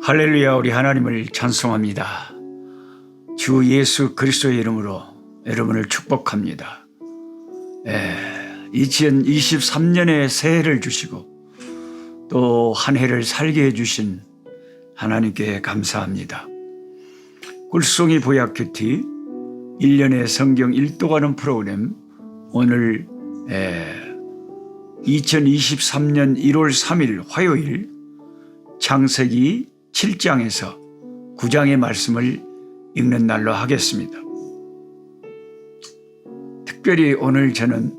할렐루야. 우리 하나님을 찬송합니다. 주 예수 그리스도의 이름으로 여러분을 축복합니다. 2023년에 새해를 주시고 또 한 해를 살게 해주신 하나님께 감사합니다. 꿀송이 보약 큐티 1년의 성경 읽도가는 프로그램, 오늘 2023년 1월 3일 화요일 창세기 7장에서 9장의 말씀을 읽는 날로 하겠습니다. 특별히 오늘 저는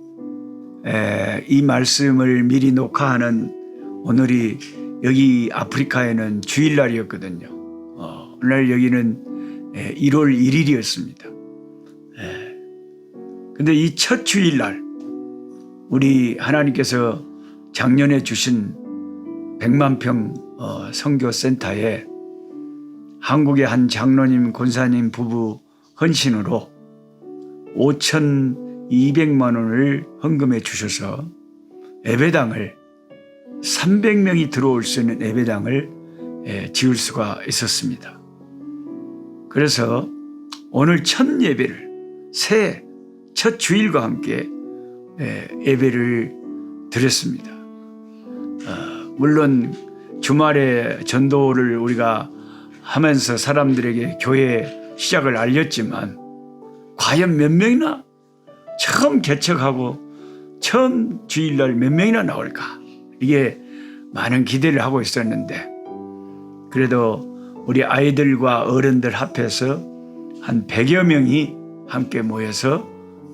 이 말씀을 미리 녹화하는 오늘이 여기 아프리카에는 주일날이었거든요. 오늘 여기는 1월 1일이었습니다. 근데 이 첫 주일날 우리 하나님께서 작년에 주신 100만평 선교센터에 한국의 한 장로님 권사님 부부 헌신으로 5,200만 원을 헌금해 주셔서 예배당을 300명이 들어올 수 있는 예배당을 지을 수가 있었습니다. 그래서 오늘 첫 예배를 새해 첫 주일과 함께 예배를 드렸습니다. 물론 주말에 전도를 우리가 하면서 사람들에게 교회 시작을 알렸지만 과연 몇 명이나 처음 개척하고 처음 주일날 몇 명이나 나올까, 이게 많은 기대를 하고 있었는데 그래도 우리 아이들과 어른들 합해서 한 100여 명이 함께 모여서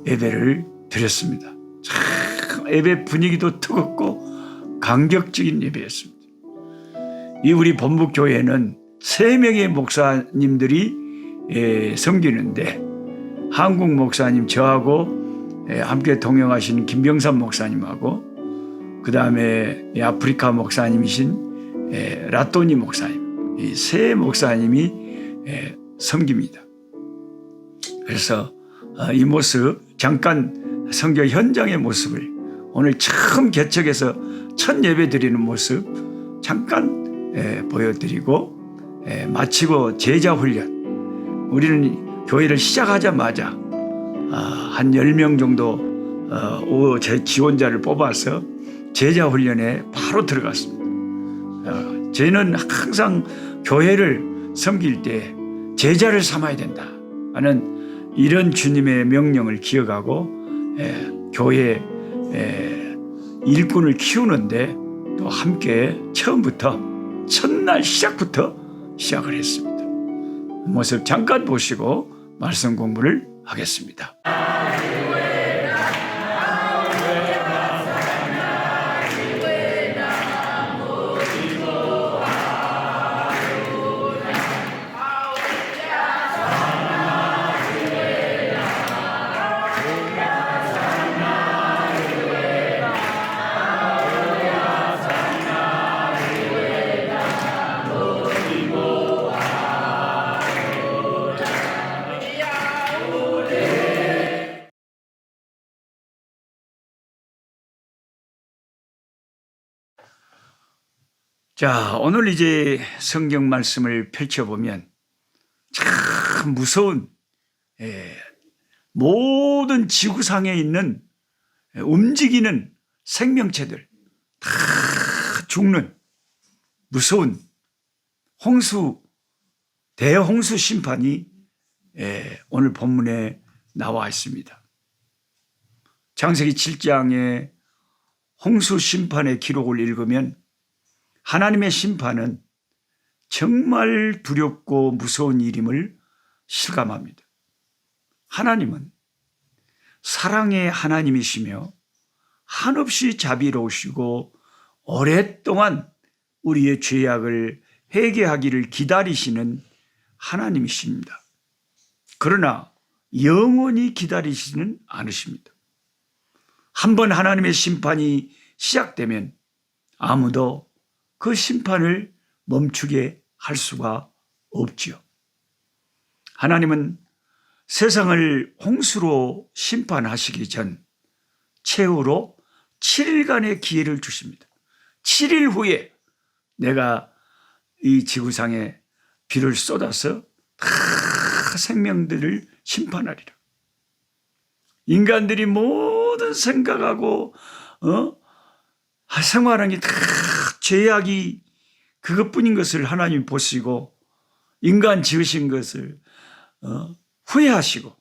예배를 드렸습니다. 참 예배 분위기도 뜨겁고 감격적인 예배였습니다. 이 우리 본부교회는 3명의 목사님들이 섬기는데 한국 목사님 저하고 함께 동행하신 김병삼 목사님하고 그 다음에 아프리카 목사님이신 라또니 목사님, 이 세 목사님이 섬깁니다. 그래서 이 모습, 잠깐 선교 현장의 모습을 오늘 처음 개척해서 첫 예배 드리는 모습 잠깐 보여드리고 마치고 제자 훈련, 우리는 교회를 시작하자마자 한 10명 정도 제 지원자를 뽑아서 제자 훈련에 바로 들어갔습니다. 저희는 항상 교회를 섬길 때 제자를 삼아야 된다 하는 이런 주님의 명령을 기억하고 교회 일꾼을 키우는데 또 함께 처음부터 첫날 시작부터 시작을 했습니다. 모습 잠깐 보시고 말씀 공부를 하겠습니다. 자, 오늘 이제 성경 말씀을 펼쳐보면 참 무서운 모든 지구상에 있는 움직이는 생명체들 다 죽는 무서운 대홍수 심판이 오늘 본문에 나와 있습니다. 창세기 7장의 홍수 심판의 기록을 읽으면 하나님의 심판은 정말 두렵고 무서운 일임을 실감합니다. 하나님은 사랑의 하나님이시며 한없이 자비로우시고 오랫동안 우리의 죄악을 회개하기를 기다리시는 하나님이십니다. 그러나 영원히 기다리시는 않으십니다. 한번 하나님의 심판이 시작되면 아무도 그 심판을 멈추게 할 수가 없지요. 하나님은 세상을 홍수로 심판하시기 전 최후로 7일간의 기회를 주십니다. 7일 후에 내가 이 지구상에 비를 쏟아서 다 생명들을 심판하리라. 인간들이 모든 생각하고 생활하는 게 다 죄악이 그것뿐인 것을 하나님이 보시고 인간 지으신 것을 후회하시고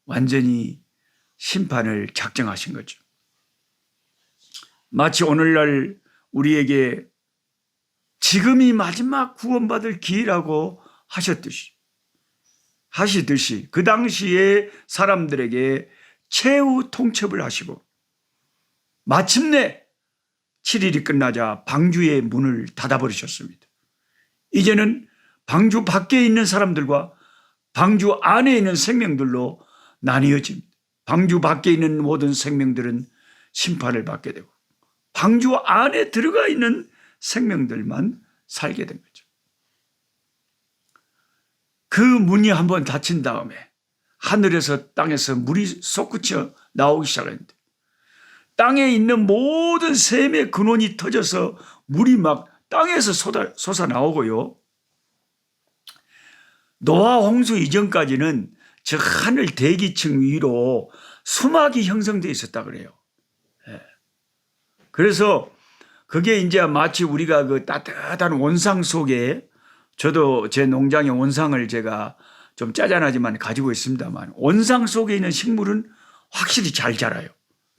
완전히 심판을 작정하신 거죠. 마치 오늘날 우리에게 지금이 마지막 구원받을 기회라고 하시듯이 그 당시에 사람들에게 최후 통첩을 하시고 마침내 7일이 끝나자 방주의 문을 닫아버리셨습니다. 이제는 방주 밖에 있는 사람들과 방주 안에 있는 생명들로 나뉘어집니다. 방주 밖에 있는 모든 생명들은 심판을 받게 되고 방주 안에 들어가 있는 생명들만 살게 된 거죠. 그 문이 한번 닫힌 다음에 하늘에서 땅에서 물이 솟구쳐 나오기 시작했는데 땅에 있는 모든 샘의 근원이 터져서 물이 막 땅에서 솟아 나오고요. 노아 홍수 이전까지는 저 하늘 대기층 위로 수막이 형성되어 있었다 그래요. 그래서 그게 이제 마치 우리가 그 따뜻한 온상 속에, 저도 제 농장의 온상을 제가 좀 짜잔하지만 가지고 있습니다만 온상 속에 있는 식물은 확실히 잘 자라요.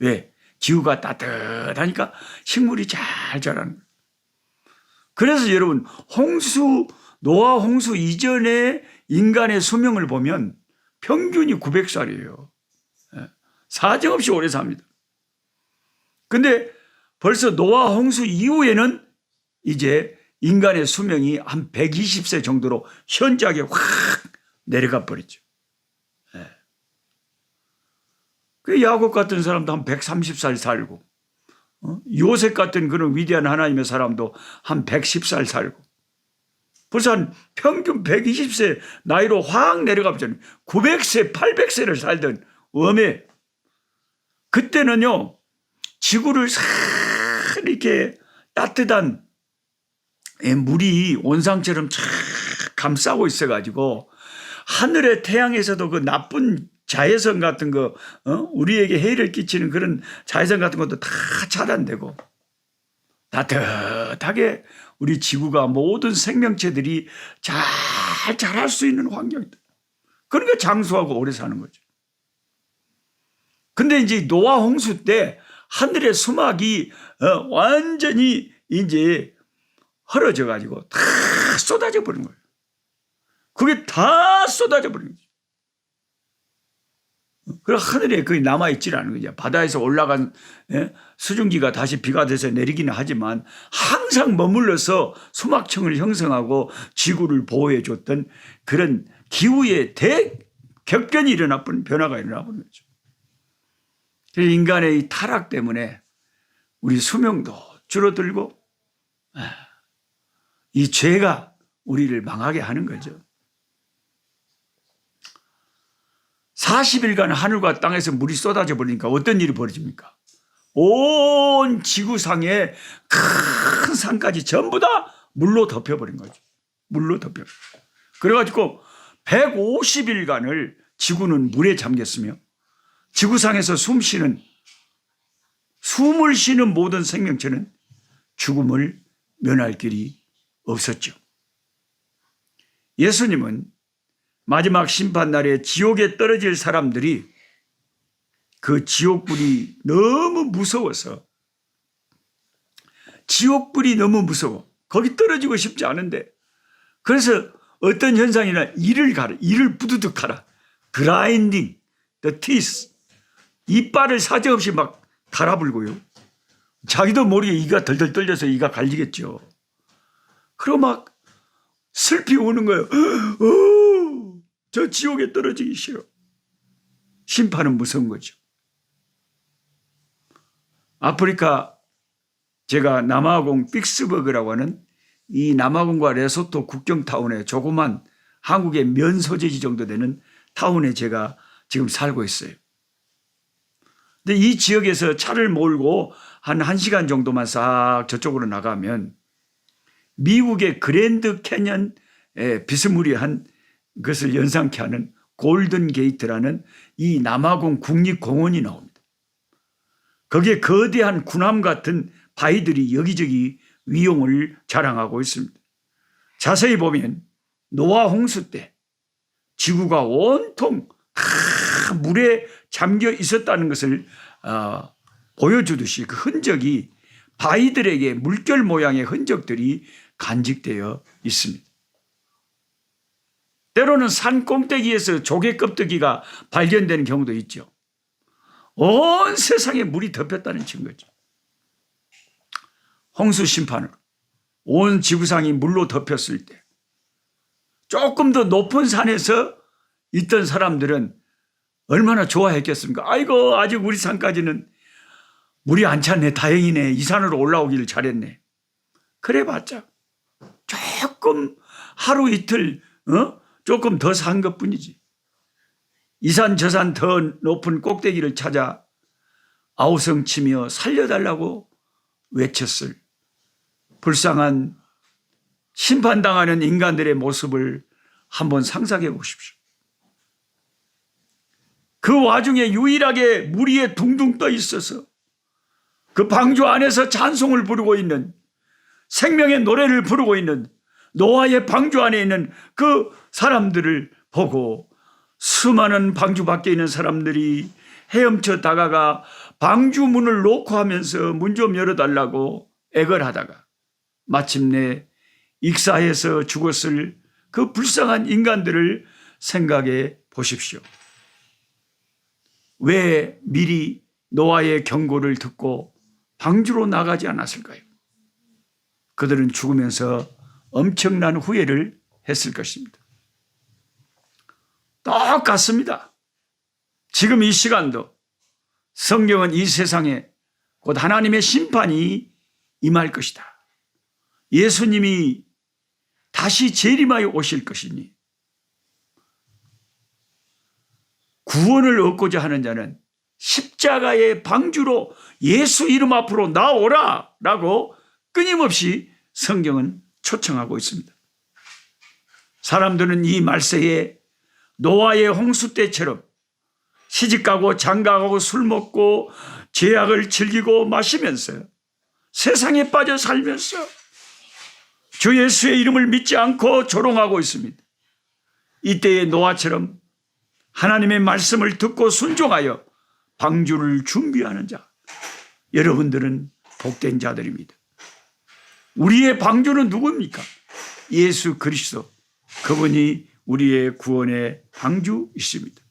왜? 기후가 따뜻하니까 식물이 잘 자라는 거예요. 그래서 여러분 노아 홍수 이전에 인간의 수명을 보면 평균이 900살이에요. 사정없이 오래 삽니다. 근데 벌써 노아 홍수 이후에는 이제 인간의 수명이 한 120세 정도로 현저하게 확 내려가 버리죠. 그 야곱 같은 사람도 한 130살 살고, 요셉 같은 그런 위대한 하나님의 사람도 한 110살 살고, 벌써 한 평균 120세 나이로 확 내려가면 900세, 800세를 살던 웜에, 그때는요, 지구를 싹 이렇게 따뜻한 물이 온상처럼 쫙 감싸고 있어가지고, 하늘의 태양에서도 그 나쁜 자외선 같은 거, 우리에게 해를 끼치는 그런 자외선 같은 것도 다 차단되고, 따뜻하게 우리 지구가 모든 생명체들이 잘 자랄 수 있는 환경이다. 그러니까 장수하고 오래 사는 거죠. 근데 이제 노아 홍수 때 하늘의 수막이 완전히 이제 헐어져 가지고 다 쏟아져 버린 거예요. 그게 다 쏟아져 버린 거죠. 그리고 하늘에 거의 남아있질 않은 거죠. 바다에서 올라간 수증기가 다시 비가 돼서 내리기는 하지만 항상 머물러서 수막층을 형성하고 지구를 보호해 줬던 그런 기후의 대격변이 변화가 일어나 버린 거죠. 인간의 이 타락 때문에 우리 수명도 줄어들고 이 죄가 우리를 망하게 하는 거죠. 40일간 하늘과 땅에서 물이 쏟아져 버리니까 어떤 일이 벌어집니까? 온 지구상의 큰 산까지 전부 다 물로 덮여버린 거죠. 물로 덮여버린 거죠. 그래가지고 150일간을 지구는 물에 잠겼으며 지구상에서 숨을 쉬는 모든 생명체는 죽음을 면할 길이 없었죠. 예수님은 마지막 심판날에 지옥에 떨어질 사람들이 그 지옥불이 너무 무서워서 거기 떨어지고 싶지 않은데 그래서 어떤 현상이나 이를 부두둑하라. grinding the teeth. 이빨을 사정없이 막 갈아불고요. 자기도 모르게 이가 덜덜 떨려서 이가 갈리겠죠. 그리고 막 슬피 우는 거예요. 저 지옥에 떨어지기 싫어. 심판은 무서운 거죠. 아프리카 제가 남아공 픽스버그라고 하는 이 남아공과 레소토 국경타운에 조그만 한국의 면 소재지 정도 되는 타운에 제가 지금 살고 있어요. 근데 이 지역에서 차를 몰고 한 1시간 정도만 싹 저쪽으로 나가면 미국의 그랜드 캐년에 비스무리한 것을 연상케 하는 골든 게이트라는 이 남아공 국립공원이 나옵니다. 거기에 거대한 군함 같은 바위들이 여기저기 위용을 자랑하고 있습니다. 자세히 보면 노아 홍수 때 지구가 온통 다 물에 잠겨 있었다는 것을 보여주듯이 그 흔적이 바위들에게 물결 모양의 흔적들이 간직되어 있습니다. 때로는 산 꼭대기에서 조개 껍데기가 발견되는 경우도 있죠. 온 세상에 물이 덮였다는 증거죠. 홍수 심판으로 온 지구상이 물로 덮였을 때 조금 더 높은 산에서 있던 사람들은 얼마나 좋아했겠습니까? 아이고, 아직 우리 산까지는 물이 안 찼네. 다행이네. 이 산으로 올라오기를 잘했네. 그래봤자 조금 하루 이틀 조금 더 산 것뿐이지. 이 산 저 산 더 높은 꼭대기를 찾아 아우성치며 살려달라고 외쳤을 불쌍한 심판당하는 인간들의 모습을 한번 상상해 보십시오. 그 와중에 유일하게 물 위에 둥둥 떠 있어서 그 방주 안에서 찬송을 부르고 있는, 생명의 노래를 부르고 있는 노아의 방주 안에 있는 그 사람들을 보고 수많은 방주 밖에 있는 사람들이 헤엄쳐 다가가 방주 문을 놓고 하면서 문 좀 열어달라고 애걸하다가 마침내 익사해서 죽었을 그 불쌍한 인간들을 생각해 보십시오. 왜 미리 노아의 경고를 듣고 방주로 나가지 않았을까요? 그들은 죽으면서 엄청난 후회를 했을 것입니다. 똑같습니다. 지금 이 시간도 성경은 이 세상에 곧 하나님의 심판이 임할 것이다. 예수님이 다시 재림하여 오실 것이니 구원을 얻고자 하는 자는 십자가의 방주로 예수 이름 앞으로 나오라 라고 끊임없이 성경은 초청하고 있습니다. 사람들은 이 말세에 노아의 홍수 때처럼 시집가고 장가가고 술 먹고 죄악을 즐기고 마시면서 세상에 빠져 살면서 주 예수의 이름을 믿지 않고 조롱하고 있습니다. 이때의 노아처럼 하나님의 말씀을 듣고 순종하여 방주를 준비하는 자, 여러분들은 복된 자들입니다. 우리의 방주는 누구입니까? 예수 그리스도, 그분이 우리의 구원의 방주이십니다.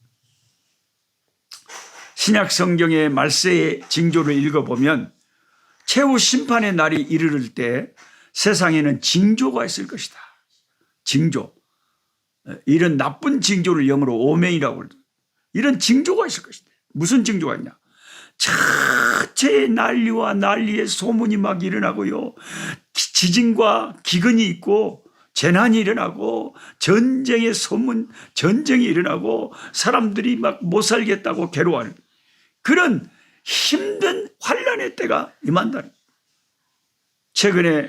신약 성경의 말세의 징조를 읽어보면 최후 심판의 날이 이르를 때 세상에는 징조가 있을 것이다. 징조. 이런 나쁜 징조를 영어로 오멘이라고 그러죠. 이런 징조가 있을 것이다. 무슨 징조가 있냐? 자체의 난리와 난리의 소문이 막 일어나고요. 지진과 기근이 있고 재난이 일어나고 전쟁의 소문, 전쟁이 일어나고 사람들이 막 못 살겠다고 괴로워하는 그런 힘든 환난의 때가 임한다는. 최근에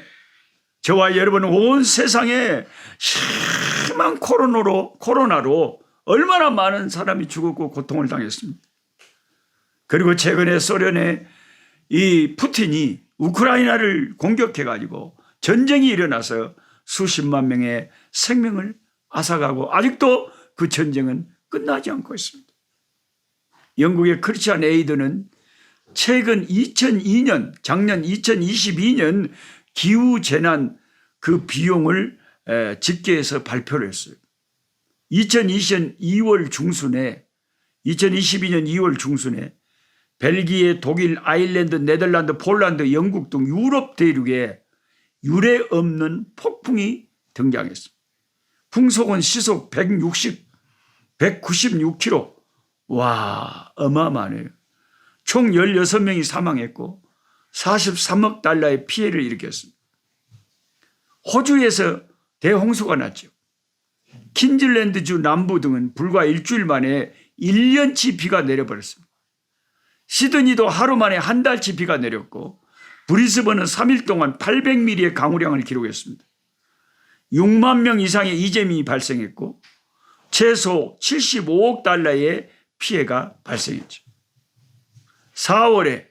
저와 여러분은 온 세상에 심한 코로나로 얼마나 많은 사람이 죽었고 고통을 당했습니다. 그리고 최근에 소련의 이 푸틴이 우크라이나를 공격해가지고 전쟁이 일어나서 수십만 명의 생명을 앗아가고 아직도 그 전쟁은 끝나지 않고 있습니다. 영국의 크리스찬 에이드는 최근 2002년, 작년 2022년 기후재난 그 비용을 집계해서 발표를 했어요. 2022년 2월 중순에 벨기에, 독일, 아일랜드, 네덜란드, 폴란드, 영국 등 유럽 대륙에 유례 없는 폭풍이 등장했습니다. 풍속은 시속 196km. 와, 어마어마하네요. 총 16명이 사망했고 43억 달러의 피해를 일으켰습니다. 호주에서 대홍수가 났죠. 퀸즐랜드주 남부 등은 불과 일주일 만에 1년치 비가 내려버렸습니다. 시드니도 하루 만에 한 달치 비가 내렸고 브리스번은 3일 동안 800mm의 강우량을 기록했습니다. 6만 명 이상의 이재민이 발생했고 최소 75억 달러의 피해가 발생했죠.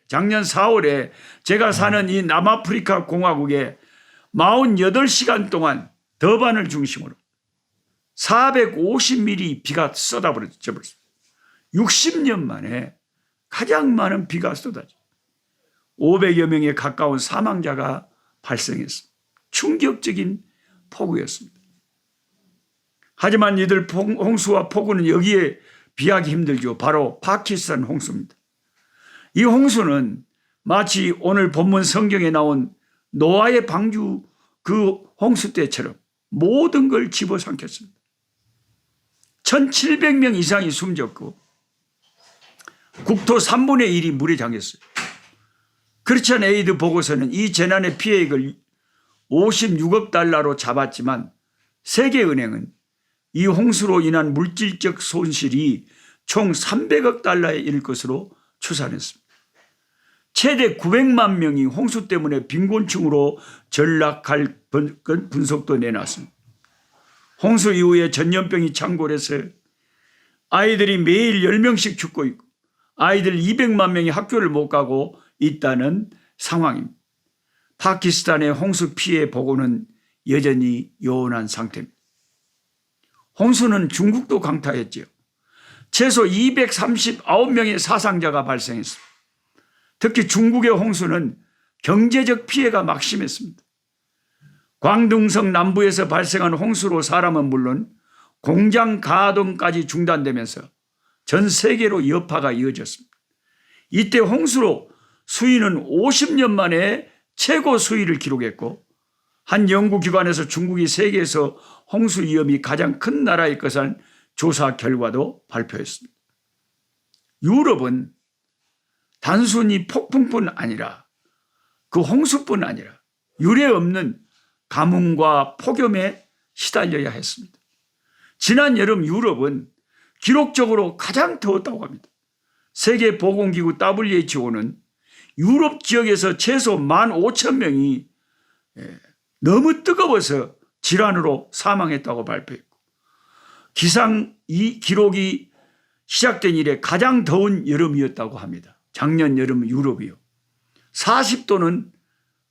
작년 4월에 제가 사는 이 남아프리카 공화국에 48시간 동안 더반을 중심으로 450mm 비가 쏟아버렸죠. 60년 만에 가장 많은 비가 쏟아져 500여 명에 가까운 사망자가 발생했습니다. 충격적인 폭우였습니다. 하지만 이들 홍수와 폭우는 여기에 비하기 힘들죠. 바로 파키스탄 홍수입니다. 이 홍수는 마치 오늘 본문 성경에 나온 노아의 방주 그 홍수 때처럼 모든 걸 집어삼켰습니다. 1700명 이상이 숨졌고 국토 3분의 1이 물에 잠겼어요. 크리스천 에이드 보고서는 이 재난의 피해액을 56억 달러로 잡았지만 세계은행은 이 홍수로 인한 물질적 손실이 총 300억 달러에 이를 것으로 추산했습니다. 최대 900만 명이 홍수 때문에 빈곤층으로 전락할 분석도 내놨습니다. 홍수 이후에 전염병이 창궐해서 아이들이 매일 10명씩 죽고 있고 아이들 200만 명이 학교를 못 가고 있다는 상황입니다. 파키스탄의 홍수 피해 보고는 여전히 요원한 상태입니다. 홍수는 중국도 강타했지요. 최소 239명의 사상자가 발생했습니다. 특히 중국의 홍수는 경제적 피해가 막심했습니다. 광둥성 남부에서 발생한 홍수로 사람은 물론 공장 가동까지 중단되면서 전 세계로 여파가 이어졌습니다. 이때 홍수로 수위는 50년 만에 최고 수위를 기록했고 한 연구기관에서 중국이 세계에서 홍수 위험이 가장 큰 나라일 것을 조사 결과도 발표했습니다. 유럽은 단순히 폭풍뿐 아니라 그 홍수뿐 아니라 유례 없는 가뭄과 폭염에 시달려야 했습니다. 지난 여름 유럽은 기록적으로 가장 더웠다고 합니다. 세계보건기구 WHO는 유럽 지역에서 최소 15,000명이 너무 뜨거워서 질환으로 사망했다고 발표했고 기상 이 기록이 시작된 이래 가장 더운 여름이었다고 합니다. 작년 여름 유럽이요. 40도는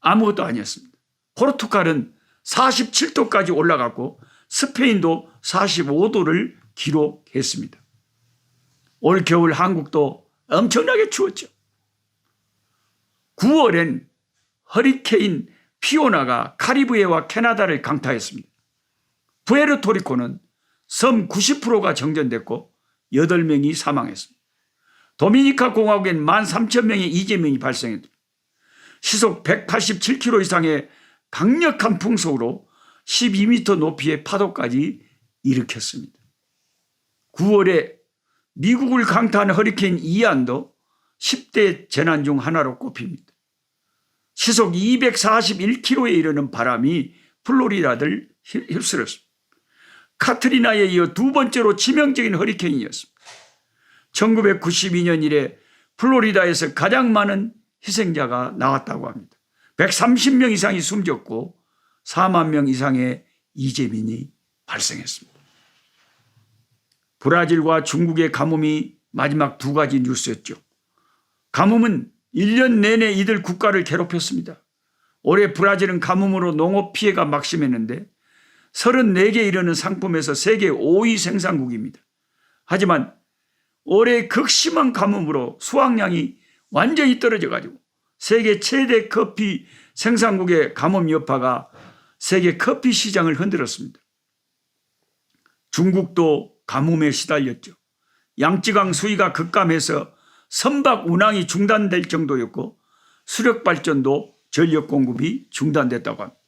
아무것도 아니었습니다. 포르투갈은 47도까지 올라갔고 스페인도 45도를 기록했습니다. 올 겨울 한국도 엄청나게 추웠죠. 9월엔 허리케인 피오나가 카리브해와 캐나다를 강타했습니다. 푸에르토리코는 섬 90%가 정전됐고 8명이 사망했습니다. 도미니카 공화국엔 13,000명의 이재민이 발생했습니다. 시속 187km 이상의 강력한 풍속으로 12m 높이의 파도까지 일으켰습니다. 9월에 미국을 강타한 허리케인 이안도 10대 재난 중 하나로 꼽힙니다. 시속 241km에 이르는 바람이 플로리다를 휩쓸었습니다. 카트리나에 이어 두 번째로 치명적인 허리케인이었습니다. 1992년 이래 플로리다에서 가장 많은 희생자가 나왔다고 합니다. 130명 이상이 숨졌고 4만 명 이상의 이재민이 발생했습니다. 브라질과 중국의 가뭄이 마지막 두 가지 뉴스였죠. 가뭄은 1년 내내 이들 국가를 괴롭혔습니다. 올해 브라질은 가뭄으로 농업 피해가 막심했는데 34개 이르는 상품에서 세계 5위 생산국입니다. 하지만 올해 극심한 가뭄으로 수확량이 완전히 떨어져가지고 세계 최대 커피 생산국의 가뭄 여파가 세계 커피 시장을 흔들었습니다. 중국도 가뭄에 시달렸죠. 양쯔강 수위가 급감해서 선박 운항이 중단될 정도였고 수력 발전도 전력 공급이 중단됐다고 합니다.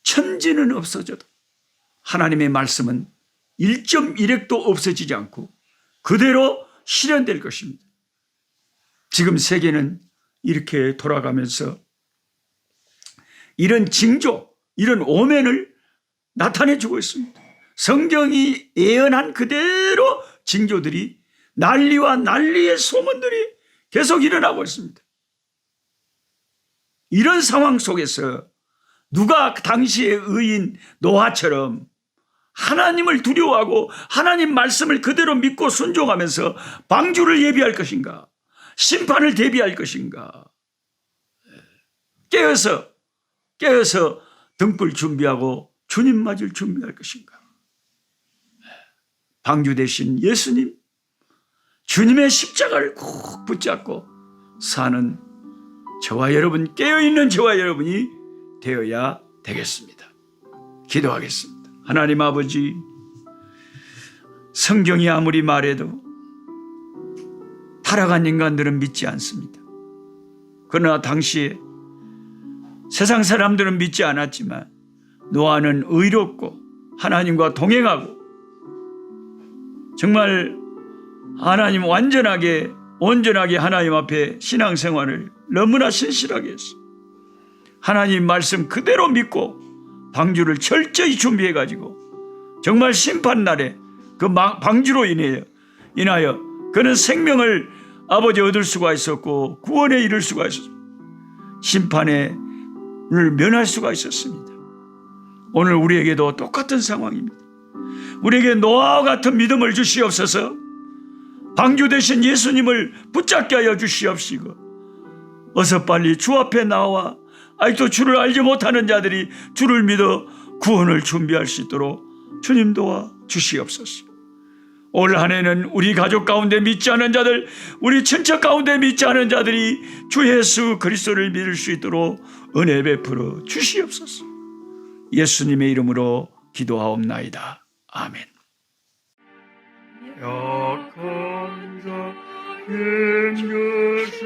천지는 없어져도 하나님의 말씀은 1.1핵도 없어지지 않고 그대로 실현될 것입니다. 지금 세계는 이렇게 돌아가면서 이런 징조, 이런 오멘을 나타내주고 있습니다. 성경이 예언한 그대로 징조들이 난리와 난리의 소문들이 계속 일어나고 있습니다. 이런 상황 속에서 누가 당시의 의인 노아처럼 하나님을 두려워하고 하나님 말씀을 그대로 믿고 순종하면서 방주를 예비할 것인가? 심판을 대비할 것인가? 깨어서 등불 준비하고 주님 맞을 준비할 것인가? 방주 대신 예수님, 주님의 십자가를 꼭 붙잡고 사는 저와 여러분, 깨어있는 저와 여러분이 되어야 되겠습니다. 기도하겠습니다. 하나님 아버지, 성경이 아무리 말해도 타락한 인간들은 믿지 않습니다. 그러나 당시에 세상 사람들은 믿지 않았지만 노아는 의롭고 하나님과 동행하고 정말 하나님 온전하게 하나님 앞에 신앙생활을 너무나 신실하게 했어. 하나님 말씀 그대로 믿고 방주를 철저히 준비해가지고 정말 심판날에 그 방주로 인하여 그는 생명을 아버지 얻을 수가 있었고 구원에 이를 수가 있었습니다. 심판을 면할 수가 있었습니다. 오늘 우리에게도 똑같은 상황입니다. 우리에게 노아와 같은 믿음을 주시옵소서. 방주 대신 예수님을 붙잡게 하여 주시옵시고 어서 빨리 주 앞에 나와 아직도 주를 알지 못하는 자들이 주를 믿어 구원을 준비할 수 있도록 주님 도와 주시옵소서. 올 한 해는 우리 가족 가운데 믿지 않은 자들, 우리 친척 가운데 믿지 않은 자들이 주 예수 그리스도를 믿을 수 있도록 은혜 베풀어 주시옵소서. 예수님의 이름으로 기도하옵나이다. 아멘. 약한 자 힘주시